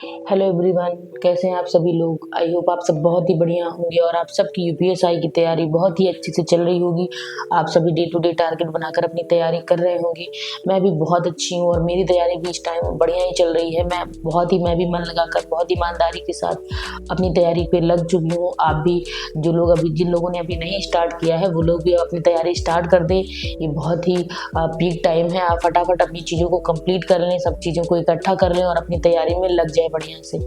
Hello everyone, कैसे हैं आप सभी लोग। आई होप आप सब बहुत ही बढ़िया होंगे और आप सबकी यूपीएसआई की तैयारी बहुत ही अच्छे से चल रही होगी। आप सभी डे टू डे टारगेट बनाकर अपनी तैयारी कर रहे होंगे। मैं भी बहुत अच्छी हूँ और मेरी तैयारी भी इस टाइम बढ़िया ही चल रही है। मैं भी मन लगाकर बहुत ईमानदारी के साथ अपनी तैयारी पे लग चुकी हूँ। आप भी जिन लोगों ने अभी नहीं स्टार्ट किया है वो लोग भी अपनी तैयारी स्टार्ट कर दें। ये बहुत ही पीक टाइम है। आप फटाफट अपनी चीज़ों को कंप्लीट कर लें, सब चीज़ों को इकट्ठा कर लें और अपनी तैयारी में लग जाए बढ़िया से।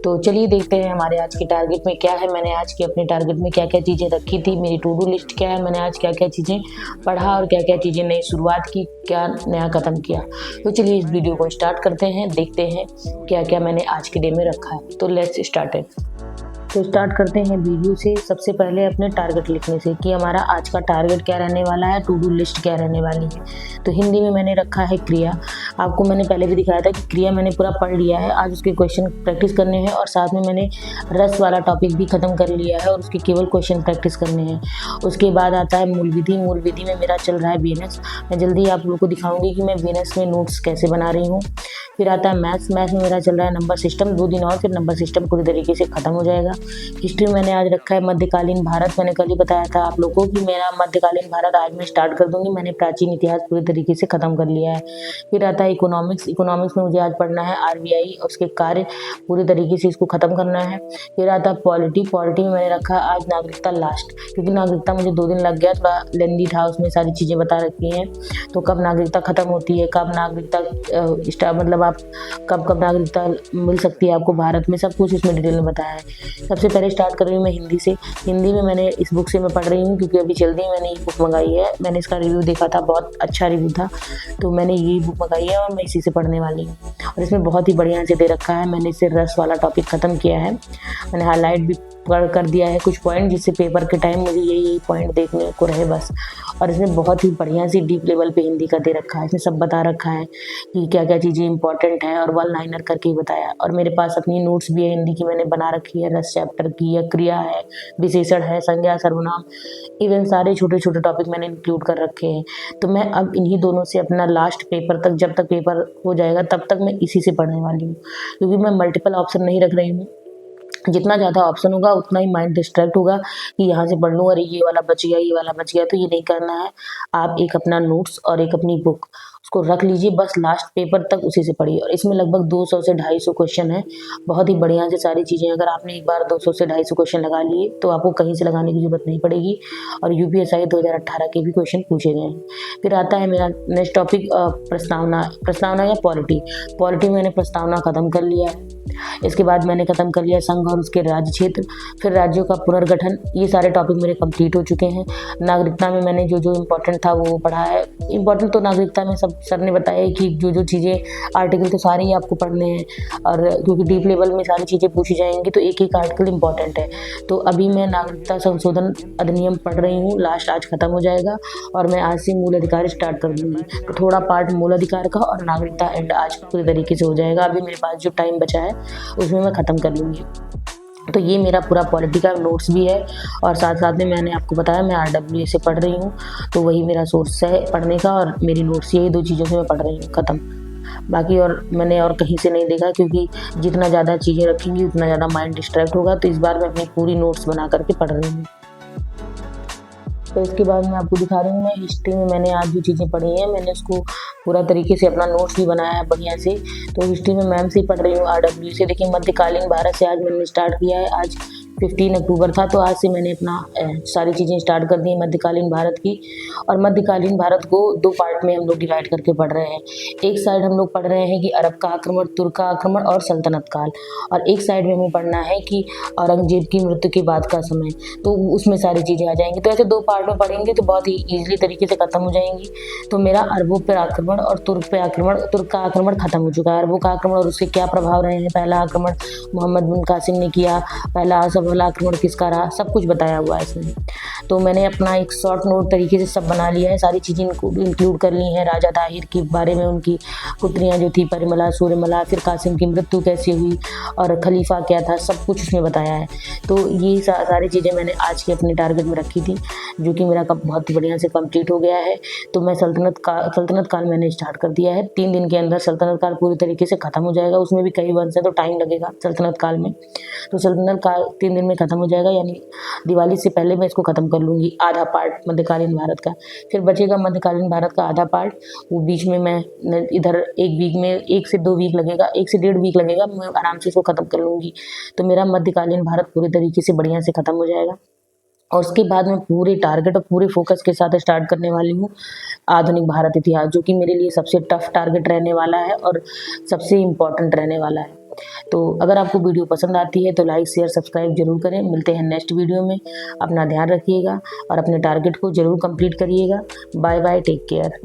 तो चलिए देखते हैं हमारे आज के टारगेट में क्या है। मैंने आज की अपने टारगेट में क्या क्या चीज़ें रखी थी, मेरी टू डू लिस्ट क्या है, मैंने आज क्या क्या चीज़ें पढ़ा और क्या क्या चीज़ें नई शुरुआत की, क्या नया ख़त्म किया। तो चलिए इस वीडियो को स्टार्ट करते हैं, देखते हैं क्या क्या मैंने आज के डे में रखा है। तो लेट्स स्टार्ट है। तो स्टार्ट करते हैं वीडियो से। सबसे पहले अपने टारगेट लिखने से कि हमारा आज का टारगेट क्या रहने वाला है, टू डू लिस्ट क्या रहने वाली है। तो हिंदी में मैंने रखा है क्रिया। आपको मैंने पहले भी दिखाया था कि क्रिया मैंने पूरा पढ़ लिया है। आज उसके क्वेश्चन प्रैक्टिस करने हैं और साथ में मैंने रस वाला टॉपिक भी ख़त्म कर लिया है और उसके केवल क्वेश्चन प्रैक्टिस करने हैं। उसके बाद आता है मूल विधि। मूल विधि में मेरा चल रहा है बीएनएस। मैं जल्दी आप लोगों को दिखाऊंगी कि मैं बीएनएस में नोट्स कैसे बना रही हूँ। फिर आता है मैथ्स। मैथ्स में मेरा चल रहा है नंबर सिस्टम। 2 दिन और फिर नंबर सिस्टम पूरी तरीके से ख़त्म हो जाएगा। हिस्ट्री में मैंने आज रखा है मध्यकालीन भारत। मैंने कल ही बताया था आप लोगों को कि मेरा मध्यकालीन भारत आज मैं स्टार्ट कर दूंगी। मैंने प्राचीन इतिहास पूरी तरीके से ख़त्म कर लिया है। फिर आता है इकोनॉमिक्स। इकोनॉमिक्स में मुझे आज पढ़ना है आरबीआई, उसके कार्य पूरी तरीके से इसको ख़त्म करना है। फिर आता है पॉलिटी। पॉलिटी में मैंने रखा आज नागरिकता लास्ट, क्योंकि नागरिकता मुझे 2 दिन लग गया, थोड़ा लेंदी था, उसमें सारी चीज़ें बता रखी हैं। तो कब नागरिकता ख़त्म होती है, कब नागरिकता मतलब आप कब नागरिकता मिल सकती है आपको भारत में, सब कुछ इसमें डिटेल में बताया है। सबसे पहले स्टार्ट कर रही हूँ मैं हिंदी से। हिंदी में मैंने इस बुक से मैं पढ़ रही हूँ क्योंकि अभी जल्दी मैंने ये बुक मंगाई है। मैंने इसका रिव्यू देखा था, बहुत अच्छा रिव्यू था, तो मैंने यही बुक मंगाई है और मैं इसी से पढ़ने वाली हूँ। और इसमें बहुत ही बढ़िया से दे रखा है। मैंने इससे रस वाला टॉपिक ख़त्म किया है। मैंने हाईलाइट भी पढ़ कर दिया है कुछ पॉइंट, जिससे पेपर के टाइम मुझे यही पॉइंट देखने को रहे बस। और इसमें बहुत ही बढ़िया सी डीप लेवल पे हिंदी का दे रखा है। इसमें सब बता रखा है कि क्या क्या चीज़ें इंपॉर्टेंट है और वन लाइनर करके ही बताया। और मेरे पास अपनी नोट्स भी है हिंदी की, मैंने बना रखी है। रस चैप्टर की, या क्रिया है, विशेषण है, संज्ञा सर्वनाम, इवन सारे छोटे छोटे टॉपिक मैंने इंक्लूड कर रखे हैं। तो मैं अब इन्हीं दोनों से अपना लास्ट पेपर तक, जब तक पेपर हो जाएगा तब तक मैं इसी से पढ़ने वाली हूँ, क्योंकि मैं मल्टीपल ऑप्शन नहीं रख रही हूँ। जितना ज़्यादा ऑप्शन होगा उतना ही माइंड डिस्ट्रैक्ट होगा कि यहाँ से पढ़ लूँ, अरे ये वाला बच गया, ये वाला बच गया। तो ये नहीं करना है। आप एक अपना नोट्स और एक अपनी बुक उसको रख लीजिए, बस लास्ट पेपर तक उसी से पढ़िए। और इसमें लगभग 200 से 250 क्वेश्चन है, बहुत ही बढ़िया से सारी चीज़ें। अगर आपने एक बार 200 से 250 क्वेश्चन लगा लिए तो आपको कहीं से लगाने की जरूरत नहीं पड़ेगी। और यूपीएसआई 2018 के भी क्वेश्चन पूछे गए हैं। फिर आता है मेरा नेक्स्ट टॉपिक प्रस्तावना या पॉलिटी। पॉलिटी में मैंने प्रस्तावना ख़त्म कर लिया है। इसके बाद मैंने ख़त्म कर लिया संघ और उसके राज्य क्षेत्र, फिर राज्यों का पुनर्गठन। ये सारे टॉपिक मेरे कंप्लीट हो चुके हैं। नागरिकता में मैंने जो जो इम्पोर्टेंट था वो पढ़ा है। इम्पोर्टेंट तो नागरिकता में सब सर ने बताया कि जो जो चीज़ें आर्टिकल तो सारे ही आपको पढ़ने हैं, और क्योंकि डीप लेवल में सारी चीज़ें पूछी जाएंगी तो एक एक आर्टिकल इम्पॉर्टेंट है। तो अभी मैं नागरिकता संशोधन अधिनियम पढ़ रही हूँ, लास्ट आज ख़त्म हो जाएगा और मैं आज से मूल अधिकार स्टार्ट कर दूँगी। तो थोड़ा पार्ट मूल अधिकार का और नागरिकता एंड आज पूरी तरीके से हो जाएगा। अभी मेरे पास जो टाइम बचा है उसमें मैं ख़त्म कर लूँगी। तो ये मेरा पूरा पॉलिटी का नोट्स भी है। और साथ साथ में मैंने आपको बताया मैं आरडब्ल्यूए से पढ़ रही हूँ, तो वही मेरा सोर्स है पढ़ने का। और मेरी नोट्स यही 2 चीज़ों से मैं पढ़ रही हूँ, ख़त्म। बाकी और मैंने और कहीं से नहीं देखा, क्योंकि जितना ज़्यादा चीज़ें रखेंगी उतना ज़्यादा माइंड डिस्ट्रैक्ट होगा। तो इस बार मैं अपनी पूरी नोट्स बना करके पढ़ रही हूँ। तो इसके बाद मैं आपको दिखा रही हूँ, मैं हिस्ट्री में मैंने आज जो चीज़ें पढ़ी हैं मैंने उसको पूरा तरीके से अपना नोट्स भी बनाया है बढ़िया से। तो हिस्ट्री में मैम से ही पढ़ रही हूँ, आरडब्ल्यू से। देखिए मध्यकालीन भारत से आज मैंने स्टार्ट किया है। आज 15 अक्टूबर था, तो आज से मैंने अपना सारी चीज़ें स्टार्ट कर दी मध्यकालीन भारत की। और मध्यकालीन भारत को 2 पार्ट में हम लोग डिवाइड करके पढ़ रहे हैं। एक साइड हम लोग पढ़ रहे हैं कि अरब का आक्रमण, तुर्क का आक्रमण और सल्तनत काल, और एक साइड में हमें पढ़ना है कि औरंगजेब की मृत्यु के बाद का समय। तो उसमें सारी चीज़ें आ जाएंगी। तो ऐसे 2 पार्ट में पढ़ेंगे तो बहुत ही ईजिली तरीके से ख़त्म हो जाएंगी। तो मेरा अरबों पर आक्रमण और तुर्क पे आक्रमण, तुर्क का आक्रमण ख़त्म हो चुका है। अरबों का आक्रमण और उसके क्या प्रभाव रहे हैं, पहला आक्रमण मोहम्मद बिन कासिम ने किया, पहला सफल आक्रमण किसका रहा, सब कुछ बताया हुआ है इसमें। तो मैंने अपना एक शॉर्ट नोट तरीके से सब बना लिया है, सारी चीज़ें इंक्लूड कर ली हैं। राजा ताहिर के बारे में, उनकी पुत्रियाँ जो थी परिमला, सूर्यमला, फिर कासिम की मृत्यु कैसे हुई और खलीफा क्या था, सब कुछ उसमें बताया है। तो ये सारी चीज़ें मैंने आज के अपने टारगेट में रखी थी, जो कि मेरा बहुत ही बढ़िया से कंप्लीट हो गया है। तो मैं सल्तनत काल मैंने स्टार्ट कर दिया है। 3 दिन के अंदर सल्तनत काल पूरी तरीके से ख़त्म हो जाएगा। उसमें भी कई वंश है तो टाइम लगेगा सल्तनत काल में। तो सल्तनत काल 3 दिन में ख़त्म हो जाएगा, यानी दिवाली से पहले मैं इसको ख़त्म कर लूँगी, आधा पार्ट मध्यकालीन भारत का। फिर बचेगा मध्यकालीन भारत का आधा पार्ट, वो बीच में मैं इधर 1 वीक में 1 से 2 वीक लगेगा, 1 से डेढ़ वीक लगेगा, मैं आराम से इसको ख़त्म कर लूँगी। तो मेरा मध्यकालीन भारत पूरे तरीके से बढ़िया से ख़त्म हो जाएगा। और उसके बाद मैं पूरे टारगेट और पूरे फोकस के साथ स्टार्ट करने वाली हूँ आधुनिक भारत इतिहास, जो कि मेरे लिए सबसे टफ टारगेट रहने वाला है और सबसे इम्पोर्टेंट रहने वाला है। तो अगर आपको वीडियो पसंद आती है तो लाइक शेयर सब्सक्राइब जरूर करें। मिलते हैं नेक्स्ट वीडियो में। अपना ध्यान रखिएगा और अपने टारगेट को जरूर कंप्लीट करिएगा। Bye bye, take care.